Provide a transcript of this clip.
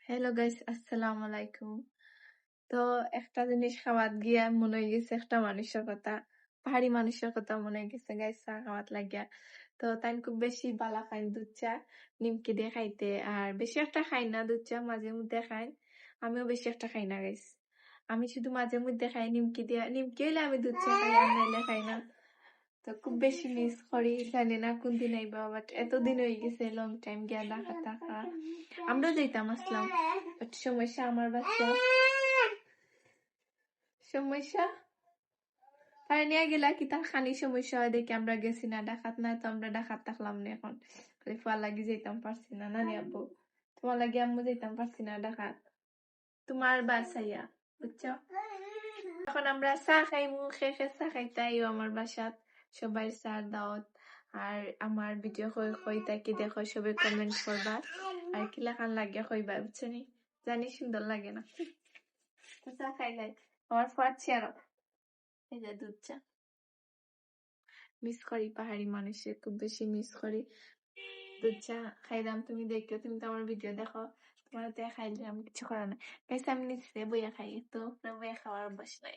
Hello guys, আসসালামু আলাইকুম। তো একটা জিনিস খাওয়াত গিয়া মনে হয়ে গেছে একটা মানুষের কথা। পাহাড়ি মানুষের কথা মনে হয়ে গেছে গাইস চা খাওয়াত লাগিয়া। তো তাই খুব বেশি বালা খাইন দুধ চা, নিমকি দিয়ে খাইতে। আর বেশি একটা খাই না দুধ চা, মাঝে মধ্যে খাই। আমিও বেশি একটা খাই না গাইস। আমি শুধু মাঝে মধ্যে খাই নিমকি দিয়া। নিমকি হইলে আমি দুধ চা খাই, আর নাইলে খাই না। তো খুব বেশি মিস করি, জানি না কোন দিন আইবা, বাট এতদিন হয়ে গেছে লং টাইম গিয়া দেখা টাকা। আমরাও যাইতাম আসলাম, বাট সমস্যা আমার বাচ্চা সমস্যা তাই নিয়ে গেলা কি তার খানি সমস্যা হয় দেখি আমরা গেছি না ডাকাত, না তো আমরা ডাকাত থাকলাম না। এখন খালি ফুয়ার লাগি যেতাম পারছি না, নানি আব্বু তোমার লাগি আম্মু যেতাম পারছি না ডাকাত, তোমার বাসাইয়া বুঝছো। এখন আমরা চা খাইমু, খেয়ে চা খাইতে আইও আমার বাসাত, সবাই চার দাওয়াত। আর আমার ভিডিও কইতা কি দেখো, সবাই কমেন্ট করবা আর কি লেখান লাগিয়া কইবা, বুঝছো নি, জানি সুন্দর লাগে না। তো চা খাইলাই আমার ফুয়াচ্ছি আরো, এই যে দুধ চা। মিস করি পাহাড়ি মানুষের, খুব বেশি মিস করি। দুধ চা খাইলাম, তুমি দেখো, তুমি তো আমার ভিডিও দেখো, তোমার তো খাইলে আমি কিছু করার না। গাইস আমি নিচে বইয়া খাই, তো বইয়া খাওয়ার অভ্যাস নাই।